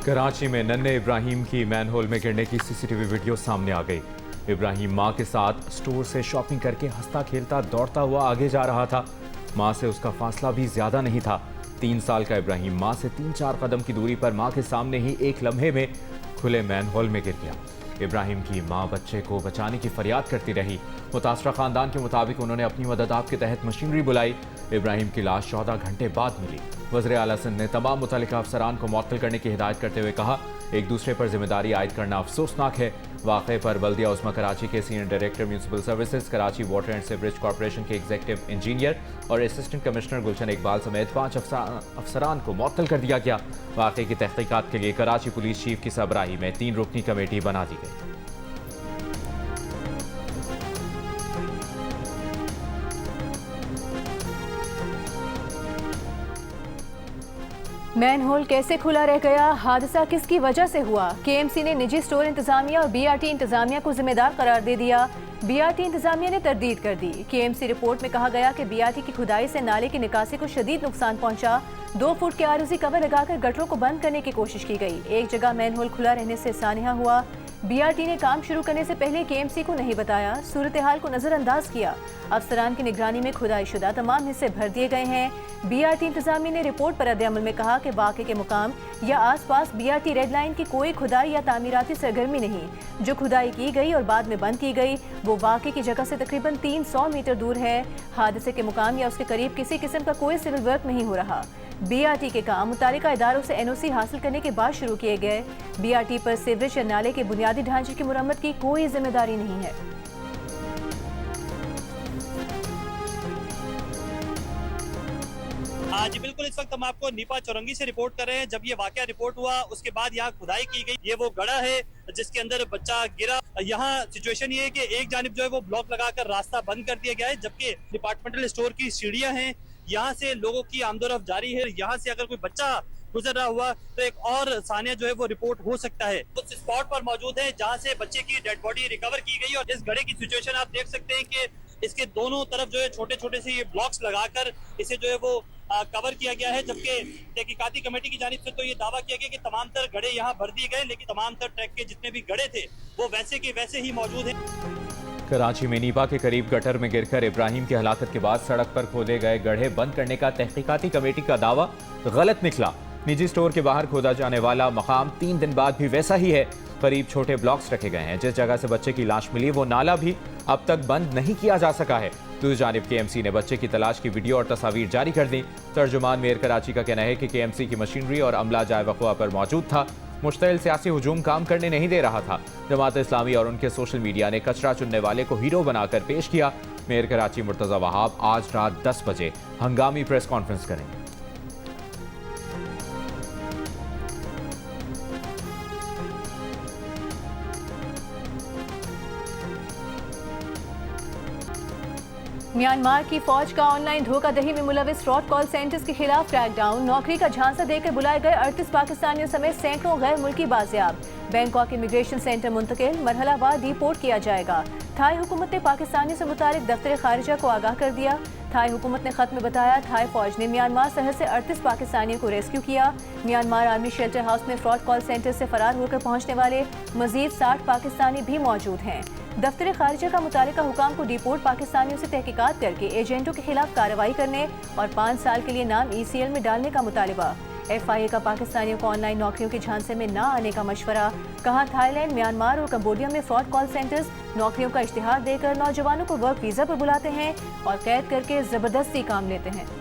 कराची में नन्हे इब्राहिम की मैनहोल में गिरने की सीसीटीवी वीडियो सामने आ गई। इब्राहिम मां के साथ स्टोर से शॉपिंग करके हंसता खेलता दौड़ता हुआ आगे जा रहा था। मां से उसका फासला भी ज्यादा नहीं था। 3 साल का इब्राहिम मां से 3-4 कदम की दूरी पर मां के सामने ही एक लम्हे में खुले मैनहोल में गिर गया। इब्राहिम की मां बच्चे को बचाने की फरियाद करती रही। मुतासरा खानदान के मुताबिक उन्होंने अपनी मदद आप के तहत मशीनरी बुलाई। इब्राहिम की लाश 14 घंटे बाद मिली। वज़ीर आला सिंध ने तमाम मुतल्लिका अफसरान को मुअत्तल करने की हिदायत करते हुए कहा, एक दूसरे पर जिम्मेदारी आयद करना अफसोसनाक है। वाक़े पर बल्दिया उस्मा कराची के senior director municipal services, Karachi water and sewerage corporation के एग्जीक्यूटिव इंजीनियर और असिस्टेंट कमिश्नर गुलशन इकबाल समेत 5 अफसरान को मुअत्तल कर दिया गया। वाक़े की तहकीकात के लिए कराची पुलिस चीफ की सरबराही में 3 रुकनी कमेटी बना दी गई। मैनहोल कैसे खुला रह गया, हादसा किसकी वजह से हुआ? केएमसी ने निजी स्टोर इंतजामिया और बीआरटी इंतजामिया को जिम्मेदार करार दे दिया। बीआरटी इंतजामिया ने तरदीद कर दी। केएमसी रिपोर्ट में कहा गया कि बीआरटी की खुदाई से नाले की निकासी को शदीद नुकसान पहुंचा। 2 फुट के आरजी कवर लगाकर गटरों को बंद करने की कोशिश की गई। एक जगह मैनहोल खुला रहने से सानिया हुआ। बीआरटी ने काम शुरू करने से पहले केएमसी को नहीं बताया, सूरत हाल को नजरअंदाज किया। अफसरान की निगरानी में खुदाई शुदा तमाम हिस्से भर दिए गए हैं। बीआरटी इंतजामिया ने रिपोर्ट पर रद्द-ए-अमल में कहा कि वाक़े के मुकाम या आसपास बीआरटी रेड लाइन की कोई खुदाई या तामीराती सरगर्मी नहीं। जो खुदाई की गई और बाद में बंद की गई वो वाक़े की जगह से तकरीबन 300 मीटर दूर है। हादसे के मुकाम या उसके करीब किसी किस्म का कोई सिविल वर्क नहीं हो रहा। बीआरटी के काम मुतालिका इदारों से एनओसी हासिल करने के बाद शुरू किए गए। बीआरटी पर सीवरेज या नाले के बुनियादी ढांचे की मुरम्मत की कोई जिम्मेदारी नहीं है। जी बिल्कुल, इस वक्त हम आपको नीपा चौरंगी से रिपोर्ट कर रहे हैं। जब ये वाकया रिपोर्ट हुआ उसके बाद यहाँ खुदाई की गई। ये वो गड़ा है जिसके अंदर बच्चा गिरा। यहाँ सिचुएशन ये है कि एक जानिब जो है वो ब्लॉक लगाकर रास्ता बंद कर दिया गया है, जबकि डिपार्टमेंटल स्टोर की सीढ़ियां हैं। यहाँ से लोगों की आमदोरफ्त जारी है। यहाँ से अगर कोई बच्चा गुजर रहा हुआ तो एक और सानिया जो है वो रिपोर्ट हो सकता है। उस स्पॉट पर मौजूद है जहाँ से बच्चे की डेड बॉडी रिकवर की गई। और इस घड़े की सिचुएशन आप देख सकते हैं कि इसके दोनों तरफ जो है छोटे छोटे से ये ब्लॉक्स लगाकर इसे जो है वो कवर किया गया है। जबकि तहकीकाती कमेटी की जानिब से तो ये दावा किया गया कि तमाम तर गड़े यहाँ भर दिए गए, लेकिन तमाम तर ट्रैक के जितने भी गड़े थे वो वैसे के वैसे ही मौजूद हैं। कराची में नीपा के करीब गटर में गिरकर इब्राहिम की हलाकत के बाद सड़क पर खोदे गए गड्ढे बंद करने का तहकीकाती कमेटी का दावा गलत निकला। निजी स्टोर के बाहर खोदा जाने वाला मकाम 3 दिन बाद भी वैसा ही है। करीब छोटे ब्लॉक्स रखे गए हैं। जिस जगह से बच्चे की लाश मिली वो नाला भी अब तक बंद नहीं किया जा सका है। दूसरी जानिब केएमसी ने बच्चे की तलाश की वीडियो और तस्वीर जारी कर दी। तर्जुमान मेयर कराची का कहना है कि केएमसी की मशीनरी और अमला जाए वक़्वा पर मौजूद था। मुश्तइल सियासी हुजूम काम करने नहीं दे रहा था। जमात इस्लामी और उनके सोशल मीडिया ने कचरा चुनने वाले को हीरो बनाकर पेश किया। मेयर कराची मुर्तज़ा वहाब आज रात 10 बजे हंगामी प्रेस कॉन्फ्रेंस करेंगे। म्यांमार की फौज का ऑनलाइन धोखाधड़ी में मुलविस फ्रॉड कॉल सेंटर्स के खिलाफ क्रैकडाउन। नौकरी का झांसा देकर बुलाए गए 38 पाकिस्तानियों समेत सैकड़ों गैर मुल्की बाजियाब। बैंकॉक इमिग्रेशन सेंटर मुंतकिल, मरहलावार डिपोर्ट किया जाएगा। थाई हुकूमत ने पाकिस्तानियों से मुतालिक दफ्तर खारिजा को आगाह कर दिया। थाई हुकूमत ने खत में बताया थाई फौज ने म्यांमार सरहद से 38 पाकिस्तानियों को रेस्क्यू किया। म्यांमार आर्मी शेल्टर हाउस में फ्रॉड कॉल सेंटर से फरार होकर पहुंचने वाले मजीद 60 पाकिस्तानी भी मौजूद हैं। दफ्तर खारिजा का मुतालिका हुकाम को डिपोर्ट पाकिस्तानियों से तहकीकात करके एजेंटों के खिलाफ कार्रवाई करने और 5 साल के लिए नाम ECL में डालने का मुतालिबा। FIA का पाकिस्तानियों को ऑनलाइन नौकरियों के झांसे में न आने का मशवरा। कहा थाईलैंड, म्यांमार और कंबोडिया में फ्रॉड कॉल सेंटर्स नौकरियों का इश्तिहार देकर नौजवानों को वर्क वीजा पर बुलाते हैं और कैद करके जबरदस्ती काम लेते हैं।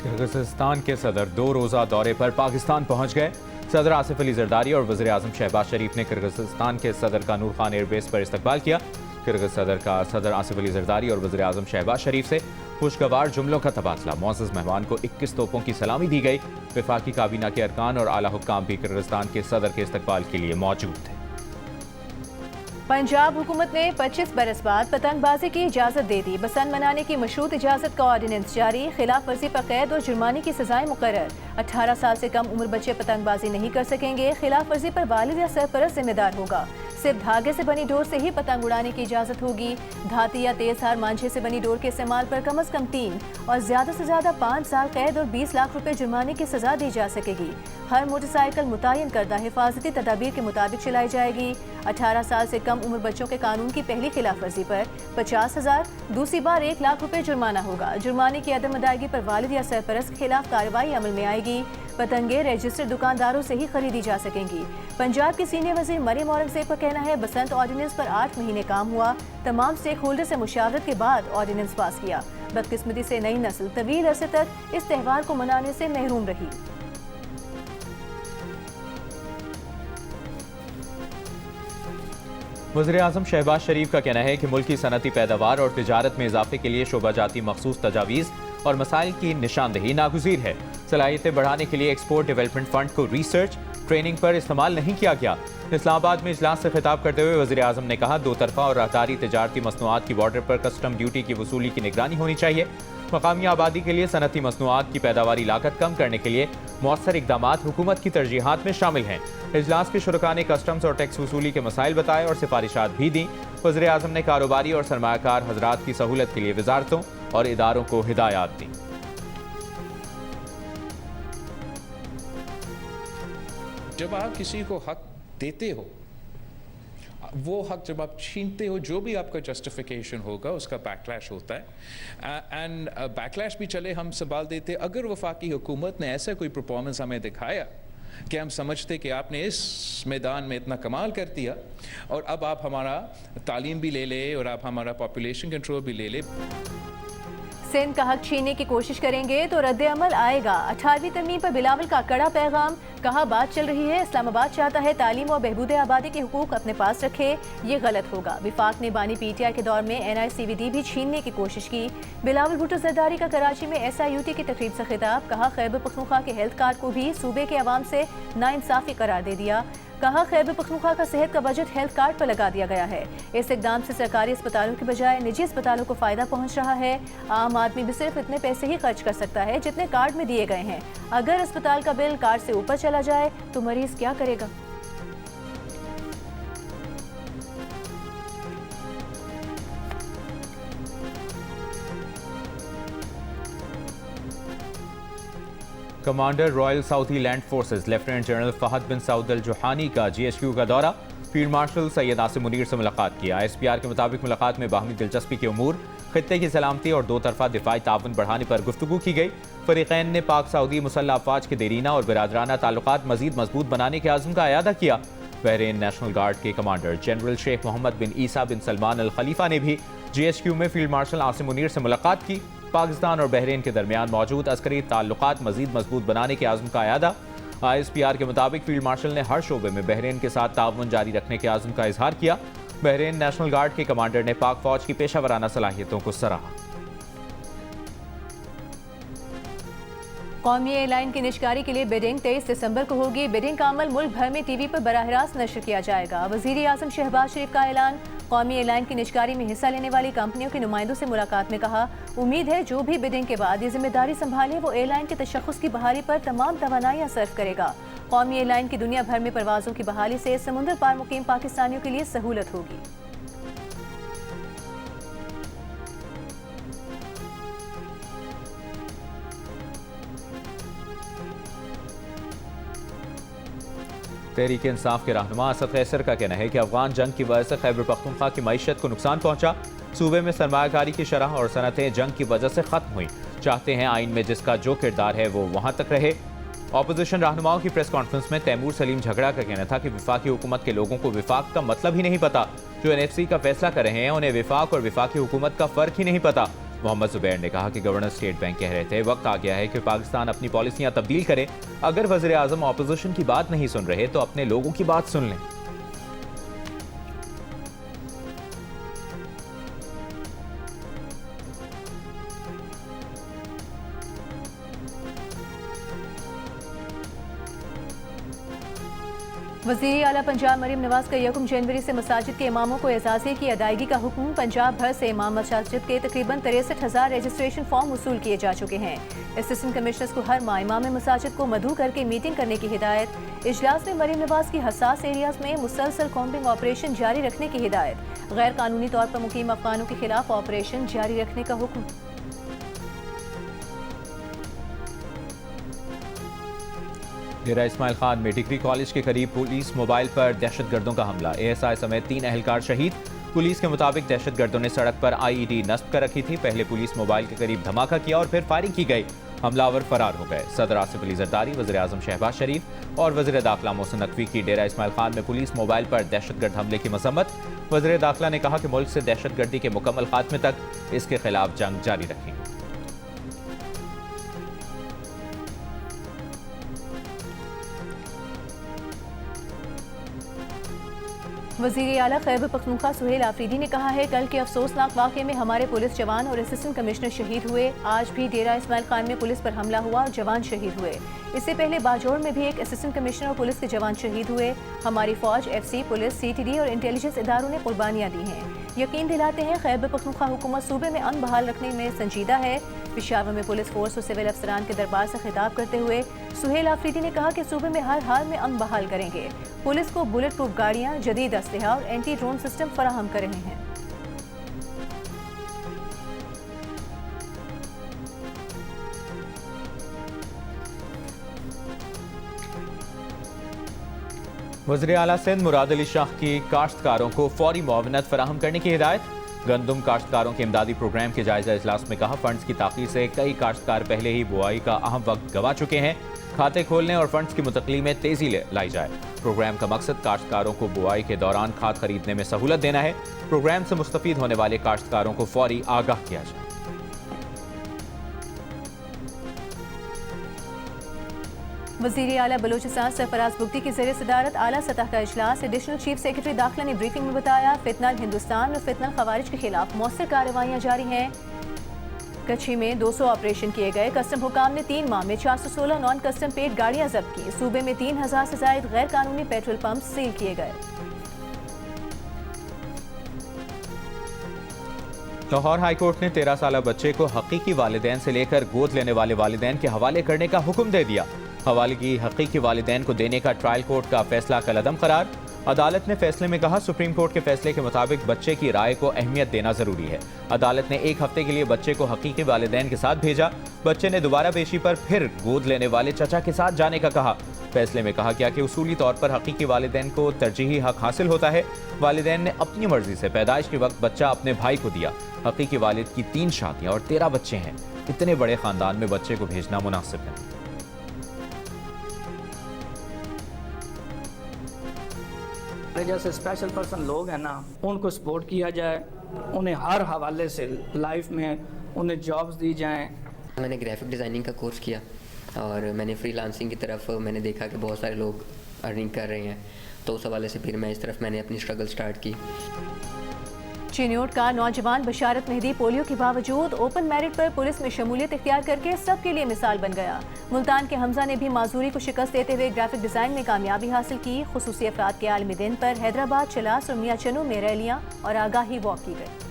किर्गिस्तान के सदर 2 रोज़ा दौरे पर पाकिस्तान पहुंच गए। सदर आसिफ अली जरदारी और वज़ीर आज़म शहबाज शरीफ ने किर्गिस्तान के सदर का नूर खान एयरबेस पर इस्तकबाल किया। किर्गिज सदर का सदर आसिफ अली जरदारी और वज़ीर आज़म शहबाज शरीफ से खुशगवार जुमलों का तबादला। मुअज़्ज़ज़ मेहमान को 21 तोपों की सलामी दी गई। वफाकी काबीना के अरकान और आला हुक्काम भी किर्गिस्तान के सदर के इस्तकबाल के लिए मौजूद थे। पंजाब हुकूमत ने 25 बरस बाद पतंगबाजी की इजाज़त दे दी। बसंत मनाने की मशरूत इजाज़त का ऑर्डिनेंस जारी। खिलाफ वर्जी पर कैद और जुर्माने की सजाएं मुकर्रर। 18 साल से कम उम्र बच्चे पतंगबाजी नहीं कर सकेंगे। खिलाफ वर्जी पर वालिद या सरपरस्त जिम्मेदार होगा। सिर्फ धागे से बनी डोर से ही पतंग उड़ाने की इजाज़त होगी। धाती या तेज धार मांझे से बनी डोर के इस्तेमाल पर कम अज़ कम 3 और ज़्यादा से ज़्यादा 5 साल कैद और 20 लाख रुपए जुर्माने की सजा दी जा सकेगी। हर मोटरसाइकिल मुतय्यन करदा हिफाजती तदाबीर के मुताबिक चलाई जाएगी। 18 साल से कम उम्र बच्चों के कानून की पहली खिलाफ वर्जी पर 50,000, दूसरी बार 1 लाख रुपए जुर्माना होगा। जुर्माने की अदम अदायगी पर वालिद या सरपरस्त के खिलाफ कार्रवाई अमल में आएगी। पतंगे रजिस्टर्ड दुकानदारों से ही खरीदी जा सकेंगी। पंजाब के सीनियर वजीर मरियम औरंगजेब का कहना है, बसंत ऑर्डिनेंस पर 8 महीने काम हुआ। तमाम स्टेक होल्डर से मुशावरत के बाद ऑर्डिनेंस पास किया। बदकिस्मती से नई नस्ल तवील अरसे तक इस त्यौहार को मनाने से महरूम रही। वज़ीर-ए-आज़म शहबाज शरीफ का कहना है कि मुल्क की सनती पैदावार और तिजारत में इजाफे के लिए शोबा जाती मखसूस तजावीज़ और मसाइल की निशानदही नागुज़ीर है। सलाहियतें बढ़ाने के लिए एक्सपोर्ट डेवलपमेंट फंड को रिसर्च ट्रेनिंग पर इस्तेमाल नहीं किया गया। इस्लामाबाद में इजलास से खिताब करते हुए वज़ीर-ए-आज़म ने कहा, दो तरफा और राहदारी तिजारती मसनूआत की बॉर्डर पर कस्टम ड्यूटी की वसूली की निगरानी होनी चाहिए। मकामी आबादी के लिए सनती मसनूआत की पैदावारी लागत कम करने के लिए मौसर इकदामात हुकूमत की तरजीहात में शामिल हैं। इजलास के शुरका ने कस्टम्स और टैक्स वसूली के मसाइल बताए और सिफारिशात भी दी। वज़ीर-ए-आज़म ने कारोबारी और सरमायाकार हजरात की सहूलत के लिए वजारतों और इदारों को हिदायत दी। जब आप किसी को हक देते हो, वो हक जब आप छीनते हो, जो भी आपका जस्टिफिकेशन होगा उसका बैकलैश होता है। एंड बैकलैश भी चले हम संभाल देते। अगर वफाकी हुकूमत ने ऐसा कोई परफॉर्मेंस हमें दिखाया कि हम समझते कि आपने इस मैदान में इतना कमाल कर दिया और अब आप हमारा तालीम भी ले ले और आप हमारा पॉपुलेशन कंट्रोल भी ले ले, सिंध का हक छीनने की कोशिश करेंगे तो रद्द अमल आएगा। 18वीं तरमीम पर बिलावल का कड़ा पैगाम, कहा बात चल रही है, इस्लामाबाद चाहता है तालीम और बहबूद आबादी के हुकूक अपने पास रखे, ये गलत होगा। विफाक ने बानी PTI के दौर में NICVD भी छीनने की कोशिश की। बिलावल भुट्टो जरदारी का कराची में SIUT की तकरीब से खिताब, कहा खैबर पख्तूनख्वा के हेल्थ कार्ड को भी सूबे के अवाम से नाइंसाफी करार दे दिया। कहा खैबर पख्तूनख्वा का सेहत का बजट हेल्थ कार्ड पर लगा दिया गया है। इस इकदाम से सरकारी अस्पतालों की बजाय निजी अस्पतालों को फायदा पहुंच रहा है। आम आदमी भी सिर्फ इतने पैसे ही खर्च कर सकता है जितने कार्ड में दिए गए हैं। अगर अस्पताल का बिल कार्ड से ऊपर चला जाए तो मरीज क्या करेगा? Commander Royal Saudi Land Forces Lieutenant General Fahd bin Saud Al Juhani का GSQ का दौरा, फील्ड मार्शल सैयद आसिम मुनीर से मुलाकात किया। ISPR के मुताबिक मुलाकात में बाहमी दिलचस्पी के उमूर, खित्ते की सलामती और दो तरफा दिफाई ताउन बढ़ाने पर गुफ्तगू की गई। फरीकैन ने पाक सऊदी मुसल्लह अफवाज के देरीना और बिरादराना ताल्लुकात मजीद मजबूत बनाने के आज़म का अयादा किया। बहरीन नेशनल गार्ड के कमांडर जनरल शेख मोहम्मद बिन ईसा बिन सलमान अल खलीफा ने भी GSQ में फील्ड मार्शल आसिम मुनीर से मुलाकात की। पाकिस्तान और बहरीन के दरमियान मौजूद अस्करी ताल्लुकात मजीद मजबूत बनाने के आज़म का अयादा। ISPR के मुताबिक फील्ड मार्शल ने हर शोबे में बहरीन के साथ ताउन जारी रखने के आज़म का इजहार किया। बहरीन नेशनल गार्ड के कमांडर ने पाक फौज की पेशावराना सलाहियतों को सराहा। कौमी एयरलाइन की निजकारी के लिए बिडिंग 23 दिसंबर को होगी। बिडिंग का अमल मुल्क भर में TV पर बराह रास्त नशर किया जाएगा। वज़ीर-ए-आज़म शहबाज शरीफ का ऐलान, कौमी एयरलाइन की निजकारी में हिस्सा लेने वाली कंपनियों के नुमाइंदों से मुलाकात में कहा, उम्मीद है जो भी बिडिंग के बाद ये जिम्मेदारी संभाले वो एयरलाइन के तशख्खुस की बहाली पर तमाम तवानाइयाँ सर्फ करेगा। कौमी एयरलाइन की दुनिया भर में परवाजों की बहाली से समुद्र पार मुकीम पाकिस्तानियों के लिए सहूलत होगी। तहरीक इंसाफ के रहनुमा असद कैसर का कहना है कि अफगान जंग की वजह से खैबर पख्तूनख्वा की मईशत को नुकसान पहुंचा। सूबे में सरमायाकारी की शरह और सनतें जंग की वजह से खत्म हुई। चाहते हैं आइन में जिसका जो किरदार है वो वहां तक रहे। ऑपोजिशन रहनुमाओं की प्रेस कॉन्फ्रेंस में तैमूर सलीम झगड़ा का कहना था कि विफाकी हुकूमत के लोगों को विफाक का मतलब ही नहीं पता। जो NFC का फैसला कर रहे हैं उन्हें विफाक और विफाकी हुकूमत का फर्क ही नहीं पता। मोहम्मद जुबैर ने कहा कि गवर्नर स्टेट बैंक कह रहे थे वक्त आ गया है कि पाकिस्तान अपनी पॉलिसियां तब्दील करे। अगर वज़ीर-ए-आज़म ऑपोजिशन की बात नहीं सुन रहे तो अपने लोगों की बात सुन लें। वज़ीर आला पंजाब मरीम नवाज का 1 जनवरी से मसाजिद के इमामों को एजाज़े की अदायगी का हुक्म। पंजाब भर से इमाम मसाजिद के तकरीबन 63,000 रजिस्ट्रेशन फॉर्म वसूल किए जा चुके हैं। असिस्टेंट कमिश्नर्स को हर माह इमाम मसाजिद को मदऊ करके मीटिंग करने की हिदायत। इजलास में मरीम नवाज की हसास एरियाज में मुसलसल कॉम्बिंग ऑपरेशन जारी रखने की हिदायत। गैर कानूनी तौर पर मुकीम अफगानों के खिलाफ ऑपरेशन जारी रखने का हुक्म। डेरा इस्माइल खान में डिग्री कॉलेज के करीब पुलिस मोबाइल पर दहशतगर्दों का हमला। एएसआई समेत 3 अहलकार शहीद। पुलिस के मुताबिक दहशतगर्दों ने सड़क पर आईईडी नस्ब कर रखी थी। पहले पुलिस मोबाइल के करीब धमाका किया और फिर फायरिंग की गई। हमलावर फरार हो गए। सदर आसिफ अली जरदारी, वज़ीर आज़म शहबाज शरीफ और वज़ीर दाखिला मोहसिन नकवी की डेरा इस्माइल खान में पुलिस मोबाइल पर दहशतगर्द हमले की मसम्मत। वज़ीर दाखिला ने कहा कि मुल्क से दहशतगर्दी के मुकम्मल खात्मे तक इसके खिलाफ जंग जारी रखेंगे। वज़ीर आला खैबर पख्तूनख्वा सुहेल आफरीदी ने कहा है, कल के अफसोसनाक वाक़े में हमारे पुलिस जवान और असिस्टेंट कमिश्नर शहीद हुए। आज भी डेरा इस्माइल खान में पुलिस पर हमला हुआ और जवान शहीद हुए। इससे पहले बाजौर में भी एक असिस्टेंट कमिश्नर और पुलिस के जवान शहीद हुए। हमारी फौज, एफसी, पुलिस, सीटीडी और इंटेलिजेंस इदारों ने कुर्बानियाँ दी हैं। यकीन दिलाते हैं खैबर पख्तूनख्वा हुकूमत सूबे में अमन बहाल रखने में संजीदा है। पेशावर में पुलिस फोर्स और सिविल अफसरान के दरबार से खिताब करते हुए सुहेल आफरीदी ने कहा कि सूबे में हर हाल में अमन बहाल करेंगे। पुलिस को बुलेट प्रूफ गाड़ियाँ, जदीद असलहा और एंटी ड्रोन सिस्टम फराहम कर रहे हैं। वज़ीर आला सिंध मुराद अली शाह की काश्तकारों को फौरी मुआवनत फराहम करने की हिदायत। गंदम काश्तकारों के इमदादी प्रोग्राम के जायजा इजलास में कहा, फंड्स की ताख़ीर से कई काश्तकार पहले ही बुआई का अहम वक्त गंवा चुके हैं। खाते खोलने और फंड्स की मुंतकली में तेजी लाई जाए। प्रोग्राम का मकसद काश्तकारों को बुआई के दौरान खाद खरीदने में सहूलत देना है। प्रोग्राम से मुस्तफीद होने वाले काश्तकारों को फौरी आगाह किया जाए। वज़ीर आला बलूचिस्तान सरफराज बुगटी की ज़रिए सदारत आला सतह का इजलास। एडिशनल चीफ सेक्रेटरी दाखिला ने ब्रीफिंग में बताया, फितनल हिंदुस्तान और फितनल खवारिज के खिलाफ मौसर कार्रवाइयाँ जारी हैं। कच्छी में 200 ऑपरेशन किए गए। कस्टम हुकाम ने 3 माह में 416 नॉन कस्टम पेड गाड़ियाँ जब्त की। सूबे में 3000 से ज़ायद गैर कानूनी पेट्रोल पंप सील किए गए। लाहौर हाईकोर्ट ने 13 साला बच्चे को हकीकी वालिदैन से लेकर गोद लेने वाले वालिदैन के हवाले करने का हुक्म दे दिया। हवाले की हकीकी वालिदैन को देने का ट्रायल कोर्ट का फैसला कलअदम करार। अदालत ने फैसले में कहा, सुप्रीम कोर्ट के फैसले के मुताबिक बच्चे की राय को अहमियत देना जरूरी है। अदालत ने 1 हफ्ते के लिए बच्चे को हकीकी वालिदैन के साथ भेजा। बच्चे ने दोबारा पेशी पर फिर गोद लेने वाले चचा के साथ जाने का कहा। फैसले में कहा गया कि उसूली तौर पर हकीकी वालिदैन को तरजीही हक हासिल होता है। वालिदैन ने अपनी मर्जी से पैदाइश के वक्त बच्चा अपने भाई को दिया। हकीकी वालिद की 3 शादियां और 13 बच्चे हैं। इतने बड़े खानदान में बच्चे को भेजना मुनासिब नहीं। जैसे स्पेशल पर्सन लोग हैं ना, उनको सपोर्ट किया जाए, उन्हें हर हवाले से लाइफ में उन्हें जॉब्स दी जाएं। मैंने ग्राफिक डिज़ाइनिंग का कोर्स किया और मैंने फ्रीलांसिंग की तरफ मैंने देखा कि बहुत सारे लोग अर्निंग कर रहे हैं, तो उस हवाले से फिर मैं इस तरफ मैंने अपनी स्ट्रगल स्टार्ट की। चिन्योट का नौजवान बशारत मेहदी पोलियो के बावजूद ओपन मेरिट पर पुलिस में शमूलियत इख्तियार करके सबके लिए मिसाल बन गया। मुल्तान के हमजा ने भी माजूरी को शिकस्त देते हुए ग्राफिक डिज़ाइन में कामयाबी हासिल की। खुसूसी अफराद के आलमी दिन पर हैदराबाद, चलास और मियाँ चनू में रैलियाँ और आगाही वॉक की गई।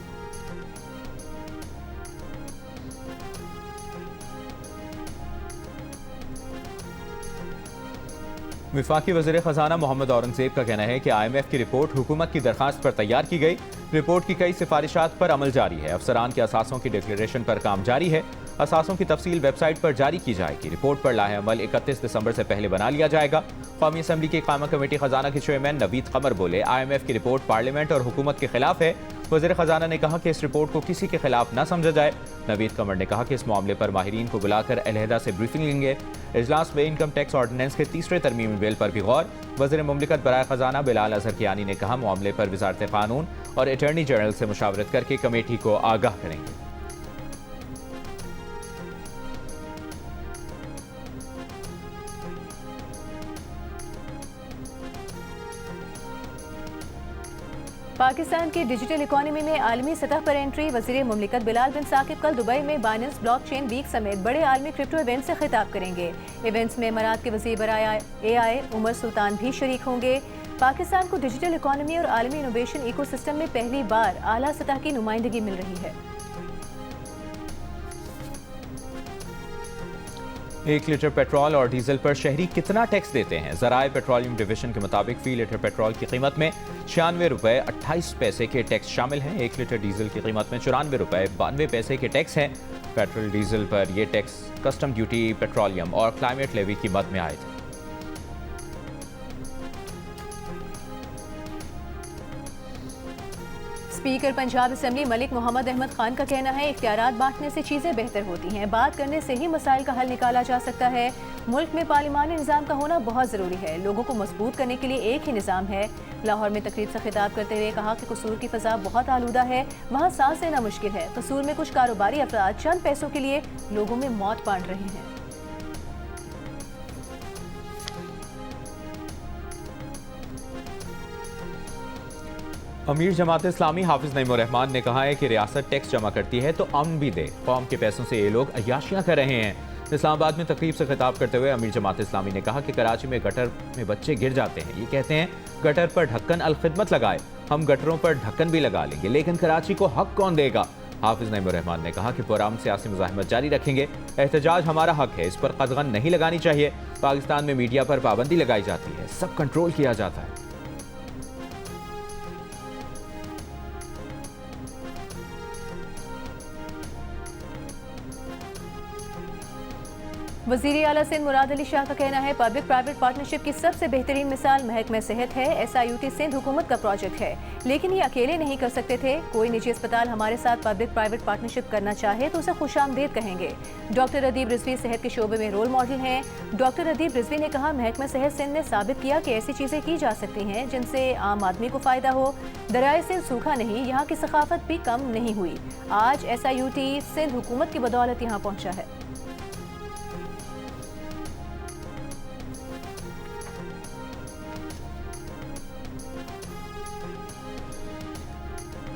वफाकी वज़ीर ख़जाना मोहम्मद औरंगज़ेब का कहना है कि IMF की रिपोर्ट हुकूमत की दरखास्त पर तैयार की गई। रिपोर्ट की कई सिफारिशात पर अमल जारी है। अफसरान के असासों की डिक्लेरेशन पर काम जारी है। असासों की तफसील वेबसाइट पर जारी की जाएगी। रिपोर्ट पर लाहे अमल 31 दिसंबर से पहले बना लिया जाएगा। कौमी असम्बली की कायमा कमेटी खजाना के चेयरमैन नवीद कमर बोले, IMF की रिपोर्ट पार्लियामेंट और हुकूमत के खिलाफ है। वज़ीर ख़जाना ने कहा कि इस रिपोर्ट को किसी के खिलाफ न समझा जाए। नवीद कमर ने कहा कि इस मामले पर माहिरीन को बुलाकर अलहदा से ब्रीफिंग लेंगे। इजलास में इनकम टैक्स ऑर्डिनेंस के 3रे तरमीमी बिल पर भी गौर। वज़ीर मुमलिकत बराए ख़जाना बिलाल अजहर कियानी ने कहा, मामले पर वज़ारत क़ानून और अटॉर्नी जनरल से मुशावरत करके कमेटी को आगाह करेंगे। पाकिस्तान की डिजिटल इकोनॉमी में आलमी सतह पर एंट्री। वज़ीर मुमलिकत बिलाल बिन साकिब कल दुबई में बाइनेंस ब्लॉकचेन वीक समेत बड़े आलमी क्रिप्टो इवेंट से खिताब करेंगे। इवेंट्स में इमारात के वज़ीर बराए AI उमर सुल्तान भी शरीक होंगे। पाकिस्तान को डिजिटल इकोनॉमी और आलमी इनोवेशन इकोसिस्टम में पहली बार आला सतह की नुमाइंदगी मिल रही है। 1 लीटर पेट्रोल और डीजल पर शहरी कितना टैक्स देते हैं? ज़राए पेट्रोलियम डिवीजन के मुताबिक फी लीटर पेट्रोल की कीमत में 96 रुपये 28 पैसे के टैक्स शामिल हैं। 1 लीटर डीजल की कीमत में 94 रुपये 92 पैसे के टैक्स हैं। पेट्रोल डीजल पर यह टैक्स कस्टम ड्यूटी, पेट्रोलियम और क्लाइमेट लेवी की मद में आए थे। स्पीकर पंजाब असेंबली मलिक मोहम्मद अहमद खान का कहना है, इख्तियारात बांटने से चीज़ें बेहतर होती हैं, बात करने से ही मसाइल का हल निकाला जा सकता है। मुल्क में पार्लिमानी निज़ाम का होना बहुत ज़रूरी है। लोगों को मजबूत करने के लिए एक ही निज़ाम है। लाहौर में तकरीब से खिताब करते हुए कहा कि कसूर की फ़ज़ा बहुत आलूदा है, वहाँ सांस लेना मुश्किल है। कसूर में कुछ कारोबारी अफराद चंद पैसों के लिए लोगों में मौत बांट रहे हैं। अमीर जमात इस्लामी हाफिज नईमुर रहमान ने कहा है कि रियासत टैक्स जमा करती है तो अमन भी दे। कौम के पैसों से ये लोग अय्याशियां कर रहे हैं। इस्लामाबाद में तकरीब से खिताब करते हुए अमीर जमात इस्लामी ने कहा कि कराची में गटर में बच्चे गिर जाते हैं। ये कहते हैं गटर पर ढक्कन अलखिदमत लगाए, हम गटरों पर ढक्कन भी लगा लेंगे, लेकिन कराची को हक कौन देगा? हाफिज नईमुर रहमान ने कहा कि पुराम सियासी मुज़ाहिमत जारी रखेंगे। एहतजाज हमारा हक है, इस पर कदगन नहीं लगानी चाहिए। पाकिस्तान में मीडिया पर पाबंदी लगाई जाती है, सब कंट्रोल किया जाता है। वज़ीर आला सिंध मुराद अली शाह का कहना है, पब्लिक प्राइवेट पार्टनरशिप की सबसे बेहतरीन मिसाल महकमा सेहत है। SIUT सिंध हुकूमत का प्रोजेक्ट है, लेकिन ये अकेले नहीं कर सकते थे। कोई निजी अस्पताल हमारे साथ पब्लिक प्राइवेट पार्टनरशिप करना चाहे तो उसे खुशामदीद कहेंगे। डॉक्टर अदीब रिजवी सेहत के शोबे में रोल मॉडल हैं। डॉक्टर अदीब रिजवी ने कहा, महकमा सेहत सिंध ने साबित किया कि ऐसी चीज़ें की जा सकती हैं जिनसे आम आदमी को फ़ायदा हो। दरियाए सिंध सूखा नहीं, यहाँ की सकाफत भी कम नहीं हुई। आज SIUT सिंध हुकूमत की बदौलत यहाँ पहुँचा है।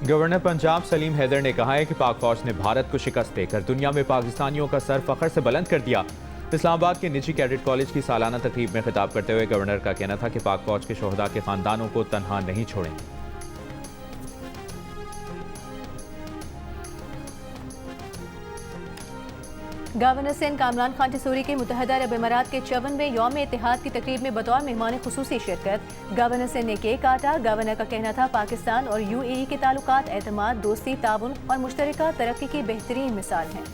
गवर्नर पंजाब सलीम हैदर ने कहा है कि पाक फौज ने भारत को शिकस्त देकर दुनिया में पाकिस्तानियों का सर फख्र से बुलंद कर दिया। इस्लामाबाद के निजी कैडेट कॉलेज की सालाना तकरीब में खिताब करते हुए गवर्नर का कहना था कि पाक फौज के शोहदा के खानदानों को तनहा नहीं छोड़ेंगे। गवर्नर सिंध कामरान खान टिसूरी के मुत्तहदा अरब इमारात के 54वें यौम इत्तेहाद की तकरीब में बतौर मेहमान खुसूसी शिरकत। गवर्नर सिंध ने केक काटा। गवर्नर का कहना था, पाकिस्तान और UAE के ताल्लुकात एतमाद, दोस्ती, ताउन और मुश्तरका तरक्की की बेहतरीन मिसाल हैं।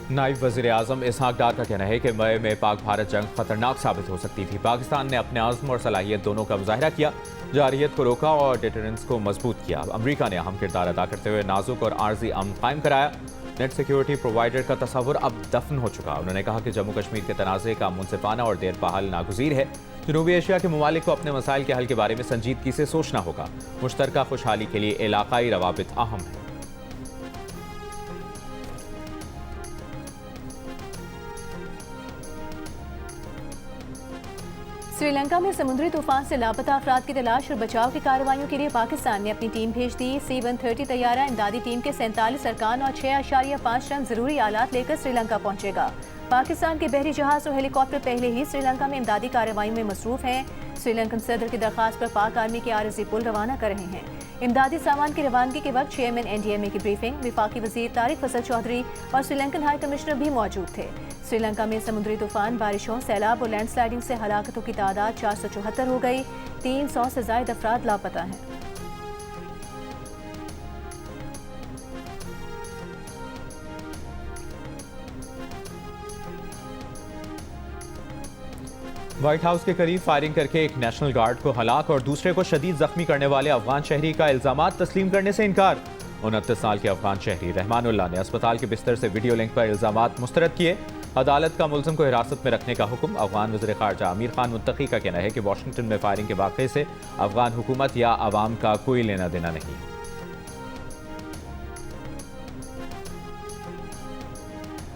नायब वज़ीर आज़म इसहाक डार का कहना है कि मई में पाक भारत जंग खतरनाक साबित हो सकती थी। पाकिस्तान ने अपने आज़म और सलाहियत दोनों का मुजाहिरा किया, जारियत को रोका और डिटरेंस को मजबूत किया। अमरीका ने अहम किरदार अदा करते हुए नाजुक और आर्जी अमन कायम कराया। नेट सिक्योरिटी प्रोवाइडर का तस्वुर अब दफन हो चुका। उन्होंने कहा कि जम्मू कश्मीर के तनाज़े का मुनसिफाना और देर पा हल नागुज़ीर है। जनूबी एशिया के ममालिक को अपने मसाइल के हल के बारे में संजीदगी से सोचना होगा। मुश्तरका खुशहाली के लिए इलाकाई रवाबित अहम है। श्रीलंका में समुद्री तूफान से लापता अफराद की तलाश और बचाव की कार्रवाइयों के लिए पाकिस्तान ने अपनी टीम भेज दी। C-130 तैयारा इमदादी टीम के 47 अरकान और 6.5 टन जरूरी आलात लेकर श्रीलंका पहुंचेगा। पाकिस्तान के बहरी जहाज और हेलीकॉप्टर पहले ही श्रीलंका में इमदादी कार्रवाइयों में मसरूफ हैं। श्रीलंकन सदर की दरख्वास्त पर पाक आर्मी के आरजी पुल रवाना कर रहे हैं। इमदादी सामान की रवानगी के वक्त चेयरमैन NDMA की ब्रीफिंग, विफाकी वजीर तारिक फसल चौधरी और श्रीलंकन हाई कमिश्नर भी मौजूद थे। श्रीलंका में समुद्री तूफान, बारिशों, सैलाब और लैंडस्लाइडिंग से हलाकतों की तादाद 474 हो गई। 300 से ज्यादा अफराद लापता हैं। व्हाइट हाउस के करीब फायरिंग करके एक नेशनल गार्ड को हलाक और दूसरे को शदीद जख्मी करने वाले अफगान शहरी का इल्जामात तस्लीम करने से इनकार। 29 साल के अफगान शहरी रहमानुल्लाह ने अस्पताल के बिस्तर से वीडियो लिंक पर इल्जामात मुस्तरद किए। अदालत का मुलजिम को हिरासत में रखने का हुक्म। अफगान वज़ीर ख़ारजा आमिर खान मुत्तकी का कहना है कि वाशिंगटन में फायरिंग के वाक़े से अफगान हुकूमत या अवाम का कोई लेना देना नहीं है।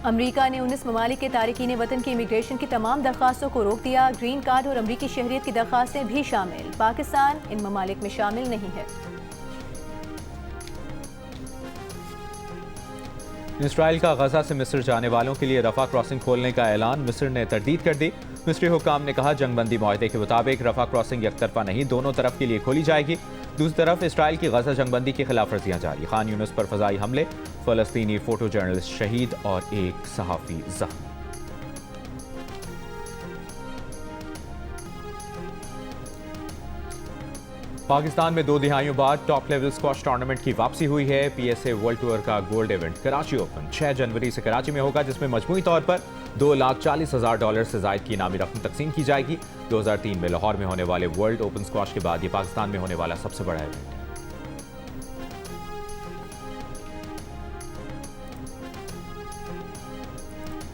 अमेरिका ने 19 ममालिक के तारकीन वतन की इमिग्रेशन की तमाम दरख्वास्तों को रोक दिया। ग्रीन कार्ड और अमरीकी शहरियत की दरख्वास्तें भी शामिल। पाकिस्तान इन ममालिक में शामिल नहीं है। इसराइल का गजा से मिस्र जाने वालों के लिए रफा क्रॉसिंग खोलने का ऐलान मिस्र ने तरदीद कर दी। मिस्री हुक्काम ने कहा जंगबंदी मुआहदे के मुताबिक रफा क्रॉसिंग एक तरफा नहीं, दोनों तरफ के लिए खोली जाएगी। दूसरी तरफ इसराइल की गजा जंगबंदी की खिलाफ वर्जियां जारी। खान यूनिस पर फजाई हमले, फलस्तीनी फोटो जर्नलिस्ट शहीद और एक सहाफी जख्मी। पाकिस्तान में 2 दिहाइयों बाद टॉप लेवल स्क्वॉश टूर्नामेंट की वापसी हुई है। पीएसए वर्ल्ड टूर का गोल्ड इवेंट कराची ओपन 6 जनवरी से कराची में होगा, जिसमें मजमूई तौर पर $2,40,000 से जायद की इनामी रकम तकसीम की जाएगी। 2003 में लाहौर में होने वाले वर्ल्ड ओपन स्क्वॉश के बाद ये पाकिस्तान में होने वाला सबसे बड़ा इवेंट है।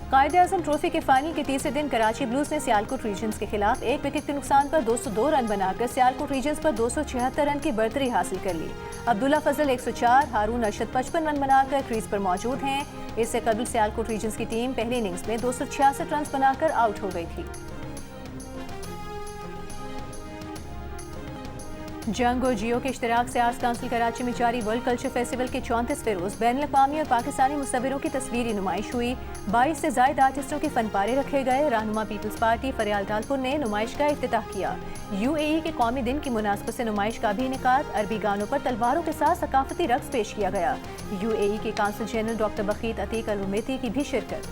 कायद-ए-आज़म ट्रॉफी के फाइनल के तीसरे दिन कराची ब्लूज ने सियालकोट रीजन्स के खिलाफ 1 विकेट के नुकसान पर 202 रन बनाकर सियालकोट रीजन्स पर 276 रन की बढ़तरी हासिल कर ली। अब्दुल्ला फजल 104, हारून अरशद 55 रन बनाकर क्रीज पर मौजूद हैं। इससे कबल सियालकोट रीजन्स की टीम पहले इनिंग्स में 266 रन बनाकर आउट हो गई थी। जंग और जियो के इश्तराक से आर्ट्स काउंसिल कराची में जारी वर्ल्ड कल्चर फेस्टिवल के 34वें रोज बैनुल-अक़वामी और पाकिस्तानी मुसव्विरों की तस्वीरी नुमाइश हुई। 22 से ज़ायद आर्टिस्टों के फनपारे रखे गए। रहनुमा पीपल्स पार्टी फरियाल डालपुर ने नुमाइश का इफ्तिताह किया। UAE के कौमी दिन की मुनासबत से नुमाइश का भी इनेकाद। अरबी गानों पर तलवारों के साथ सकाफती रक्स पेश किया गया। UAE के काउंसिल जनरल डॉक्टर बखीत अतीक अल-रुमैती की भी शिरकत।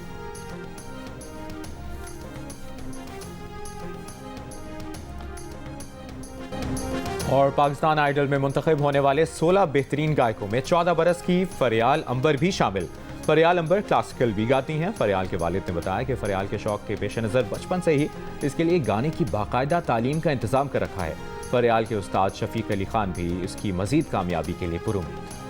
और पाकिस्तान आइडल में मुंतखब होने वाले 16 बेहतरीन गायकों में 14 बरस की फरियाल अंबर भी शामिल। फरियाल अंबर क्लासिकल भी गाती हैं। फरियाल के वालिद ने बताया कि फरियाल के शौक के पेश नज़र बचपन से ही इसके लिए गाने की बाकायदा तालीम का इंतज़ाम कर रखा है। फरियाल के उस्ताद शफीक अली खान भी इसकी मज़ीद कामयाबी के लिए पुरुम्मीद।